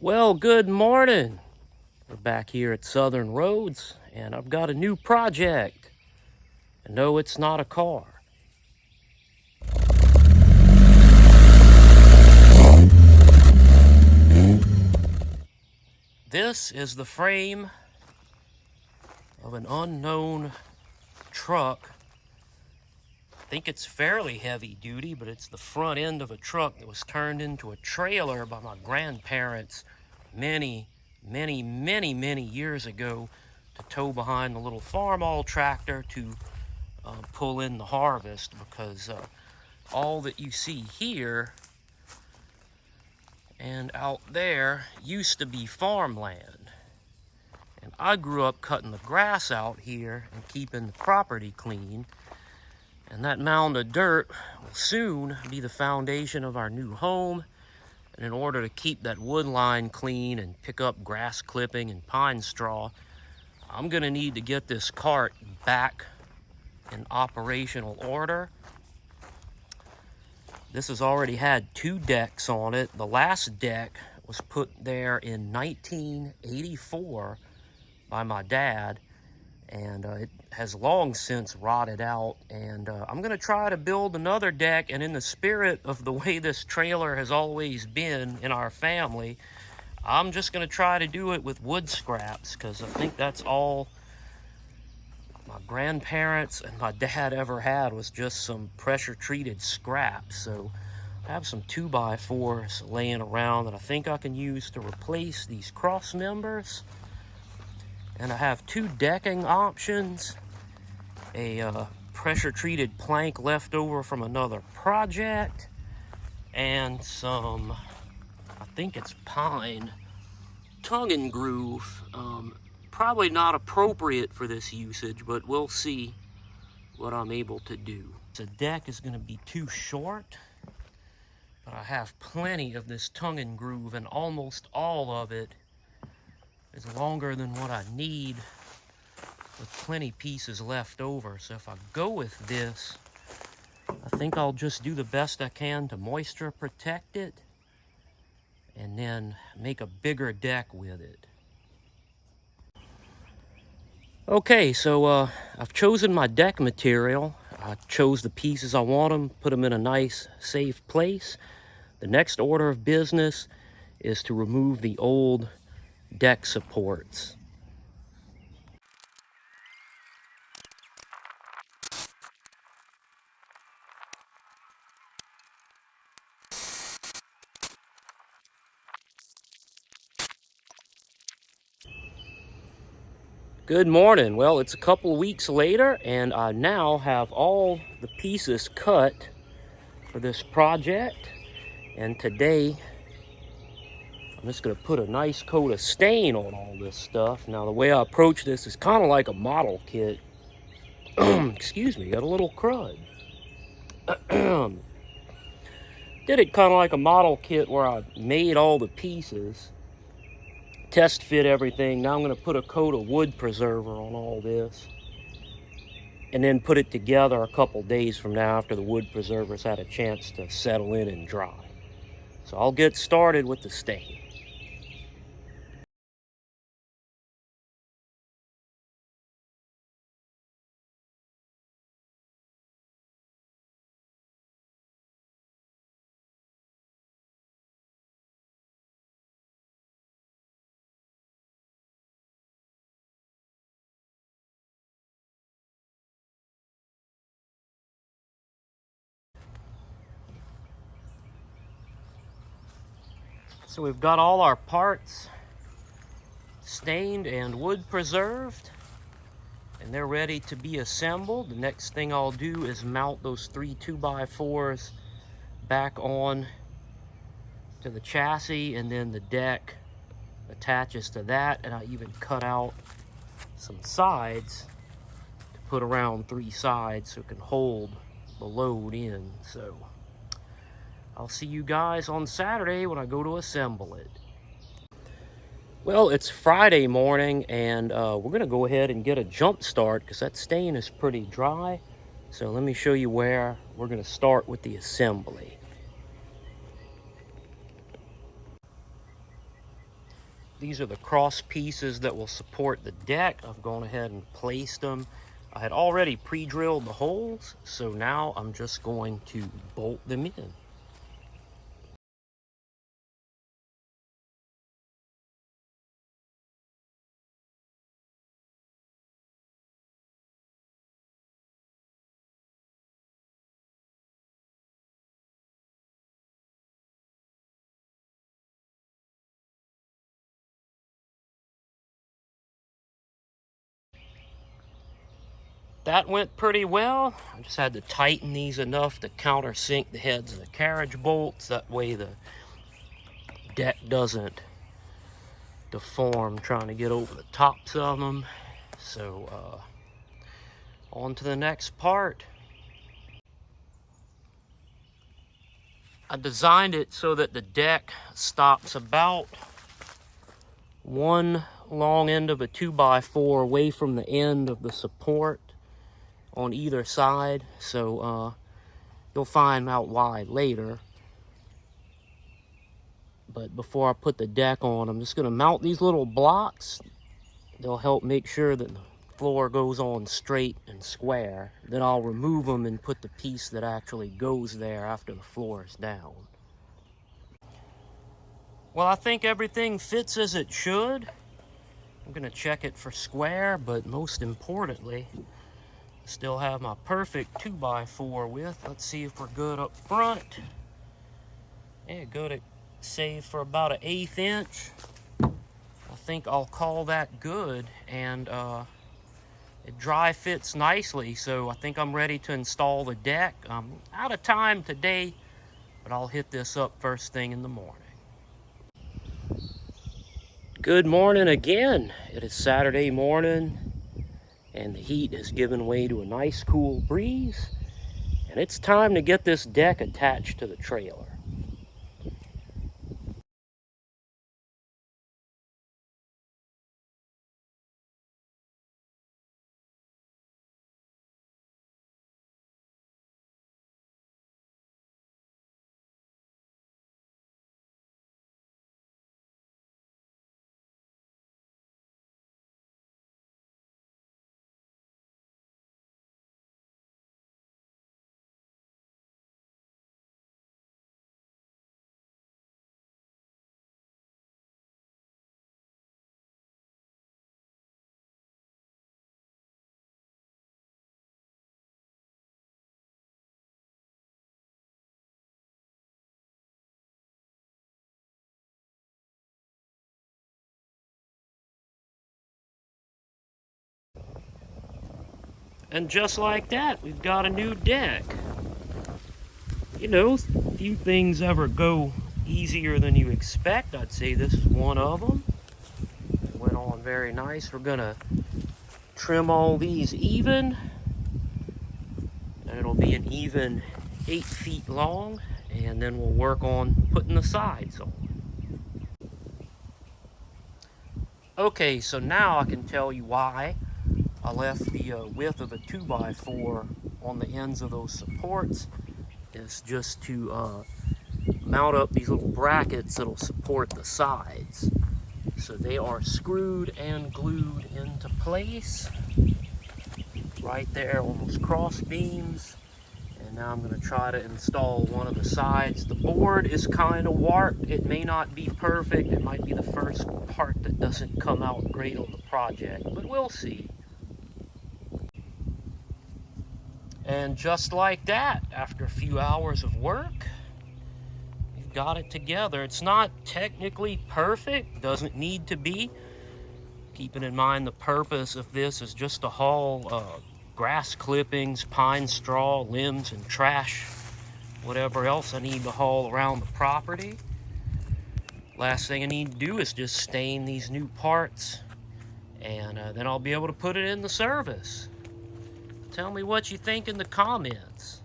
Well, good morning. We're back here at Southern Roads, and I've got a new project. And no, it's not a car. This is the frame of an unknown truck. I think it's fairly heavy duty, but it's the front end of a truck that was turned into a trailer by my grandparents many years ago to tow behind the little Farmall tractor to pull in the harvest, because all that you see here and out there used to be farmland. And I grew up cutting the grass out here and keeping the property clean. And that mound of dirt will soon be the foundation of our new home. And in order to keep that wood line clean and pick up grass clipping and pine straw, I'm gonna need to get this cart back in operational order. This has already had 2 decks on it. The last deck was put there in 1984 by my dad, and it has long since rotted out. And I'm gonna try to build another deck, and in the spirit of the way this trailer has always been in our family, I'm just gonna try to do it with wood scraps, because I think that's all my grandparents and my dad ever had, was just some pressure treated scraps. So I have some 2x4s laying around that I think I can use to replace these cross members. And I have 2 decking options, a pressure treated plank left over from another project, and some, I think it's pine tongue and groove. Probably not appropriate for this usage, but we'll see what I'm able to do. The deck is going to be too short, but I have plenty of this tongue and groove, and almost all of it is longer than what I need, with plenty pieces left over. So if I go with this, I think I'll just do the best I can to moisture protect it, and then make a bigger deck with it. Okay, so I've chosen my deck material. I chose the pieces I want them, put them in a nice, safe place. The next order of business is to remove the old deck supports. Good morning. Well, it's a couple weeks later, and I now have all the pieces cut for this project. And today, I'm just going to put a nice coat of stain on all this stuff. Now, the way I approach this is kind of like a model kit. Excuse me, got a little crud. Did it kind of like a model kit, where I made all the pieces, test fit everything. Now I'm going to put a coat of wood preserver on all this, and then put it together a couple days from now, after the wood preserver's had a chance to settle in and dry. So I'll get started with the stain. So we've got all our parts stained and wood preserved, and they're ready to be assembled. The next thing I'll do is mount those 3 2x4s back on to the chassis, and then the deck attaches to that. And I even cut out some sides to put around 3 sides so it can hold the load in. So I'll see you guys on Saturday when I go to assemble it. Well, it's Friday morning, and we're going to go ahead and get a jump start, because that stain is pretty dry. So let me show you where we're going to start with the assembly. These are the cross pieces that will support the deck. I've gone ahead and placed them. I had already pre-drilled the holes, so now I'm just going to bolt them in. That went pretty well. I just had to tighten these enough to countersink the heads of the carriage bolts. That way the deck doesn't deform trying to get over the tops of them. So on to the next part. I designed it so that the deck stops about one long end of a 2x4 away from the end of the support on either side. So you'll find out why later. But before I put the deck on, I'm just going to mount these little blocks. They'll help make sure that the floor goes on straight and square. Then I'll remove them and put the piece that actually goes there after the floor is down. Well, I think everything fits as it should. I'm going to check it for square, but most importantly, still have my perfect 2x4 width. Let's see if we're good up front. Yeah, good at save for about an 1/8 inch. I think I'll call that good, and it dry fits nicely, so I think I'm ready to install the deck. I'm out of time today, but I'll hit this up first thing in the morning. Good morning again. It is Saturday morning, and the heat has given way to a nice cool breeze, and it's time to get this deck attached to the trailer. And just like that, we've got a new deck. You know, few things ever go easier than you expect. I'd say this is one of them. It went on very nice. We're gonna trim all these even, and it'll be an even 8 feet long, and then we'll work on putting the sides on. Okay, so now I can tell you why I left the width of the 2x4 on the ends of those supports. Is just to mount up these little brackets that'll support the sides. So they are screwed and glued into place right there on those cross beams. And now I'm going to try to install one of the sides. The board is kind of warped. It may not be perfect. It might be the first part that doesn't come out great on the project, but we'll see. And just like that, after a few hours of work, we've got it together. It's not technically perfect, doesn't need to be. Keeping in mind the purpose of this is just to haul grass clippings, pine straw, limbs, and trash, whatever else I need to haul around the property. Last thing I need to do is just stain these new parts, and then I'll be able to put it in the service. Tell me what you think in the comments.